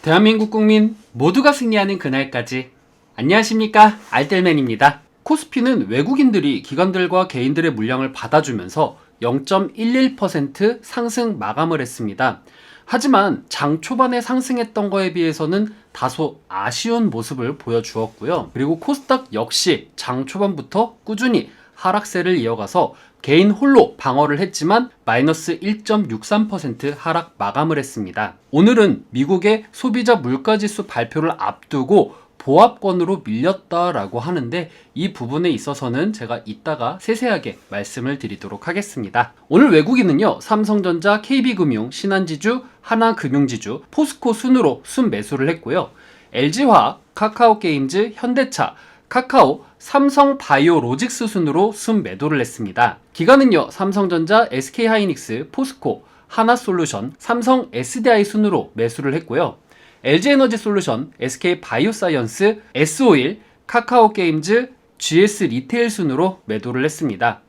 대한민국 국민 모두가 승리하는 그날까지. 안녕하십니까, 알뜰맨입니다. 코스피는 외국인들이 기관들과 개인들의 물량을 받아주면서 0.11% 상승 마감을 했습니다. 하지만 장 초반에 상승했던 거에 비해서는 다소 아쉬운 모습을 보여주었고요. 그리고 코스닥 역시 장 초반부터 꾸준히 하락세를 이어가서 개인 홀로 방어를 했지만 마이너스 1.63% 하락 마감을 했습니다. 오늘은 미국의 소비자 물가지수 발표를 앞두고 보합권으로 밀렸다라고 하는데 이 부분에 있어서는 제가 이따가 세세하게 말씀을 드리도록 하겠습니다. 오늘 외국인은요, 삼성전자, KB금융, 신한지주, 하나금융지주, 포스코 순으로 순매수를 했고요. LG화학, 카카오게임즈, 현대차, 카카오, 삼성바이오로직스 순으로 순매도를 했습니다. 기관은요, 삼성전자, SK하이닉스, 포스코, 하나솔루션, 삼성 SDI 순으로 매수를 했고요. LG에너지솔루션, SK바이오사이언스, S-오일, 카카오게임즈, GS리테일 순으로 매도를 했습니다.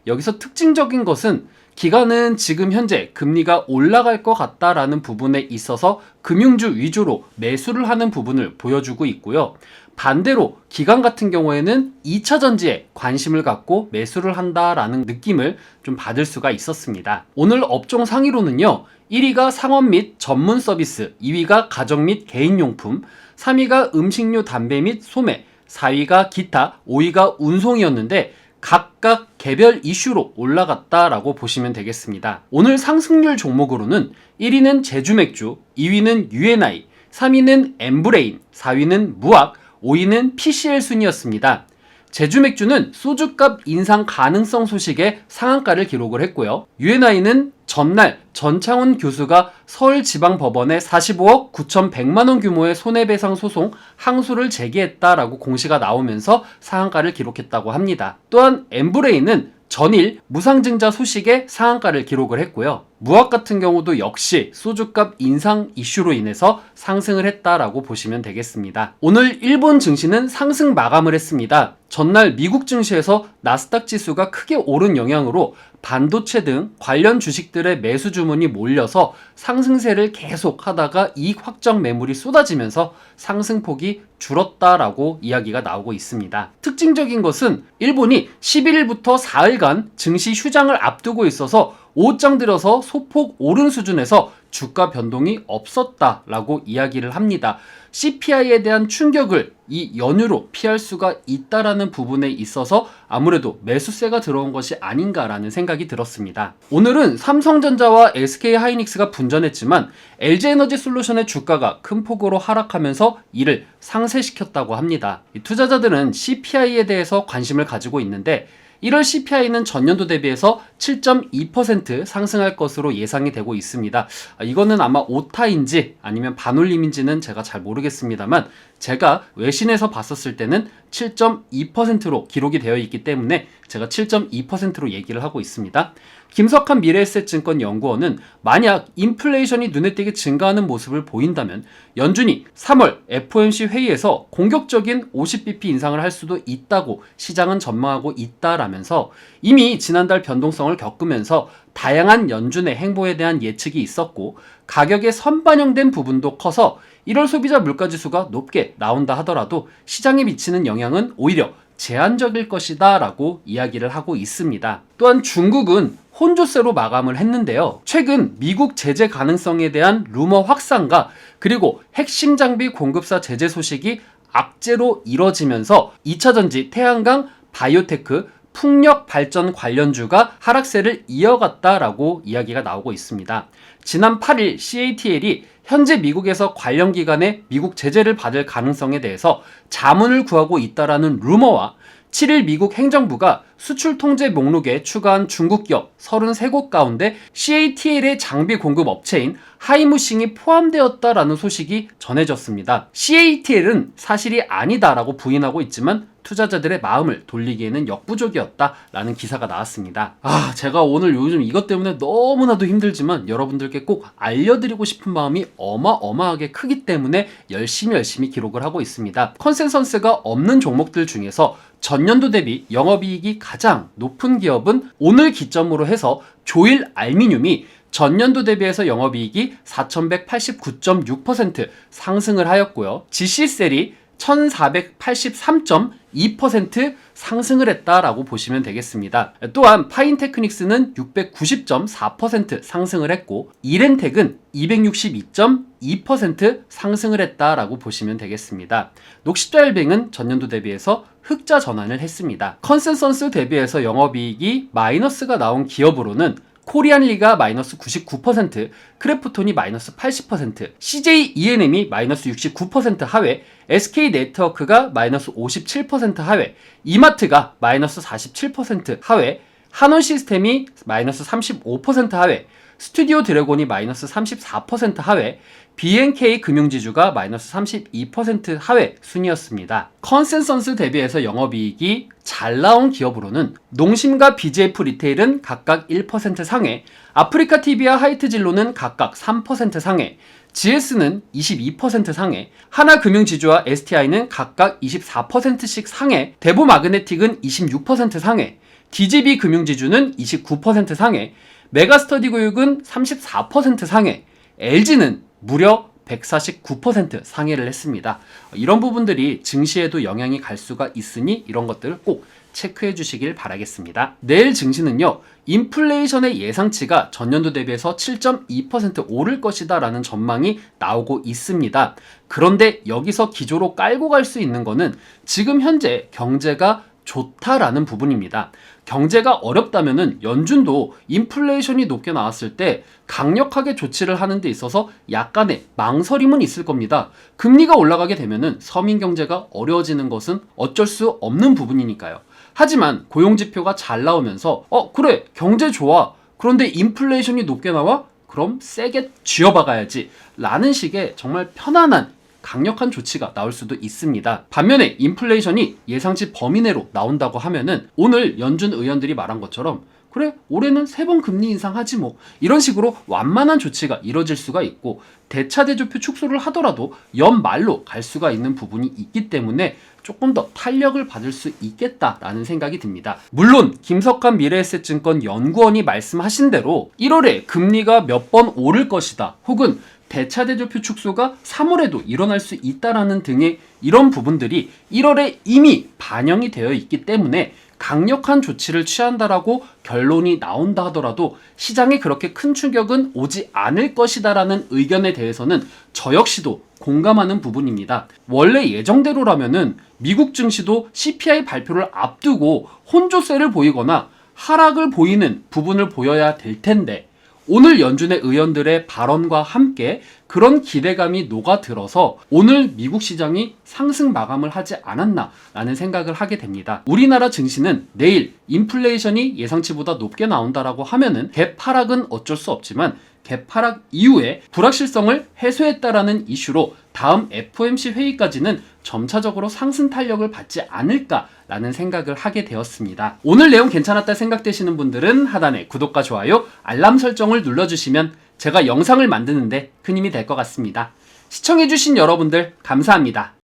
여기서 특징적인 것은 기관은 지금 현재 금리가 올라갈 것 같다라는 부분에 있어서 금융주 위주로 매수를 하는 부분을 보여주고 있고요. 반대로 기관 같은 경우에는 2차전지에 관심을 갖고 매수를 한다라는 느낌을 좀 받을 수가 있었습니다. 오늘 업종 상위로는요, 1위가 상업 및 전문 서비스, 2위가 가정 및 개인용품, 3위가 음식료, 담배 및 소매, 4위가 기타, 5위가 운송이었는데 각각 개별 이슈로 올라갔다라고 보시면 되겠습니다. 오늘 상승률 종목으로는 1위는 제주맥주, 2위는 U&I, 3위는 엠브레인, 4위는 무악, 5위는 PCL 순이었습니다. 제주맥주는 소주값 인상 가능성 소식에 상한가를 기록을 했고요. U&I는 전날 전창훈 교수가 서울지방법원에 45억 9,100만원 규모의 손해배상 소송 항소를 제기했다라고 공시가 나오면서 상한가를 기록했다고 합니다. 또한 엠브레인은 전일 무상증자 소식에 상한가를 기록을 했고요. 무악 같은 경우도 역시 소주값 인상 이슈로 인해서 상승을 했다라고 보시면 되겠습니다. 오늘 일본 증시는 상승 마감을 했습니다. 전날 미국 증시에서 나스닥 지수가 크게 오른 영향으로 반도체 등 관련 주식들의 매수 주문이 몰려서 상승세를 계속 하다가 이익 확정 매물이 쏟아지면서 상승폭이 줄었다라고 이야기가 나오고 있습니다. 특징적인 것은 일본이 11일부터 4일간 증시 휴장을 앞두고 있어서 오장 들여서 소폭 오른 수준에서 주가 변동이 없었다라고 이야기를 합니다. CPI에 대한 충격을 이 연휴로 피할 수가 있다라는 부분에 있어서 아무래도 매수세가 들어온 것이 아닌가라는 생각이 들었습니다. 오늘은 삼성전자와 SK하이닉스가 분전했지만 LG에너지솔루션의 주가가 큰 폭으로 하락하면서 이를 상쇄시켰다고 합니다. 투자자들은 CPI에 대해서 관심을 가지고 있는데 1월 CPI는 전년도 대비해서 7.2% 상승할 것으로 예상이 되고 있습니다. 이거는 아마 오타인지 아니면 반올림인지는 제가 잘 모르겠습니다만 제가 외신에서 봤었을 때는 7.2%로 기록이 되어 있기 때문에 제가 7.2%로 얘기를 하고 있습니다. 김석한 미래에셋증권 연구원은 만약 인플레이션이 눈에 띄게 증가하는 모습을 보인다면 연준이 3월 FOMC 회의에서 공격적인 50bp 인상을 할 수도 있다고 시장은 전망하고 있다라면서 이미 지난달 변동성을 겪으면서 다양한 연준의 행보에 대한 예측이 있었고 가격에 선반영된 부분도 커서 1월 소비자 물가지수가 높게 나온다 하더라도 시장에 미치는 영향은 오히려 제한적일 것이다 라고 이야기를 하고 있습니다. 또한 중국은 혼조세로 마감을 했는데요. 최근 미국 제재 가능성에 대한 루머 확산과 그리고 핵심 장비 공급사 제재 소식이 악재로 이뤄지면서 2차전지, 태양광, 바이오테크, 풍력 발전 관련주가 하락세를 이어갔다라고 이야기가 나오고 있습니다. 지난 8일 CATL이 현재 미국에서 관련 기관의 미국 제재를 받을 가능성에 대해서 자문을 구하고 있다라는 루머와 7일 미국 행정부가 수출 통제 목록에 추가한 중국 기업 33곳 가운데 CATL의 장비 공급 업체인 하이무싱이 포함되었다라는 소식이 전해졌습니다. CATL은 사실이 아니다라고 부인하고 있지만 투자자들의 마음을 돌리기에는 역부족이었다라는 기사가 나왔습니다. 제가 오늘 요즘 이것 때문에 너무나도 힘들지만 여러분들께 꼭 알려드리고 싶은 마음이 어마어마하게 크기 때문에 열심히 기록을 하고 있습니다. 컨센서스가 없는 종목들 중에서 전년도 대비 영업이익이 가장 높은 기업은 오늘 기점으로 해서 조일 알미늄이 전년도 대비해서 영업이익이 4,189.6% 상승을 하였고요. GC셀이 1483.2% 상승을 했다라고 보시면 되겠습니다. 또한 파인테크닉스는 690.4% 상승을 했고 이렌텍은 262.2% 상승을 했다라고 보시면 되겠습니다. 녹십자열뱅은 전년도 대비해서 흑자 전환을 했습니다. 컨센서스 대비해서 영업이익이 마이너스가 나온 기업으로는 코리안리가 마이너스 99%, 크래프톤이 마이너스 80%, CJ E&M이 마이너스 69% 하회, SK네트워크가 마이너스 57% 하회, 이마트가 마이너스 47% 하회, 한원시스템이 마이너스 35% 하회, 스튜디오 드래곤이 마이너스 34% 하회, BNK 금융지주가 마이너스 32% 하회 순이었습니다. 컨센서스 대비해서 영업이익이 잘 나온 기업으로는 농심과 BGF 리테일은 각각 1% 상해, 아프리카TV와 하이트진로는 각각 3% 상해, GS는 22% 상해, 하나금융지주와 STI는 각각 24%씩 상해, 대보마그네틱은 26% 상해, DGB 금융지주는 29% 상해, 메가스터디교육은 34% 상해, LG는 무려 149% 상해를 했습니다. 이런 부분들이 증시에도 영향이 갈 수가 있으니 이런 것들을 꼭 체크해 주시길 바라겠습니다. 내일 증시는요, 인플레이션의 예상치가 전년도 대비해서 7.2% 오를 것이다 라는 전망이 나오고 있습니다. 그런데 여기서 기조로 깔고 갈 수 있는 거는 지금 현재 경제가 좋다라는 부분입니다. 경제가 어렵다면은 연준도 인플레이션이 높게 나왔을 때 강력하게 조치를 하는 데 있어서 약간의 망설임은 있을 겁니다. 금리가 올라가게 되면은 서민 경제가 어려워지는 것은 어쩔 수 없는 부분이니까요. 하지만 고용지표가 잘 나오면서 그래 경제 좋아. 그런데 인플레이션이 높게 나와? 그럼 세게 쥐어박아야지 라는 식의 정말 편안한 강력한 조치가 나올 수도 있습니다. 반면에 인플레이션이 예상치 범위 내로 나온다고 하면은 오늘 연준 의원들이 말한 것처럼 그래 올해는 3번 금리 인상하지 뭐 이런 식으로 완만한 조치가 이뤄질 수가 있고 대차대조표 축소를 하더라도 연말로 갈 수가 있는 부분이 있기 때문에 조금 더 탄력을 받을 수 있겠다라는 생각이 듭니다. 물론 김석환 미래에셋증권 연구원이 말씀하신 대로 1월에 금리가 몇 번 오를 것이다 혹은 대차대조표 축소가 3월에도 일어날 수 있다라는 등의 이런 부분들이 1월에 이미 반영이 되어 있기 때문에 강력한 조치를 취한다라고 결론이 나온다 하더라도 시장에 그렇게 큰 충격은 오지 않을 것이다라는 의견에 대해서는 저 역시도 공감하는 부분입니다. 원래 예정대로라면은 미국 증시도 CPI 발표를 앞두고 혼조세를 보이거나 하락을 보이는 부분을 보여야 될 텐데 오늘 연준의 의원들의 발언과 함께 그런 기대감이 녹아들어서 오늘 미국 시장이 상승 마감을 하지 않았나라는 생각을 하게 됩니다. 우리나라 증시는 내일 인플레이션이 예상치보다 높게 나온다라고 하면은 갭 하락은 어쩔 수 없지만 갭 하락 이후에 불확실성을 해소했다라는 이슈로 다음 FOMC 회의까지는 점차적으로 상승 탄력을 받지 않을까라는 생각을 하게 되었습니다. 오늘 내용 괜찮았다 생각되시는 분들은 하단에 구독과 좋아요, 알람 설정을 눌러주시면 제가 영상을 만드는데 큰 힘이 될 것 같습니다. 시청해주신 여러분들 감사합니다.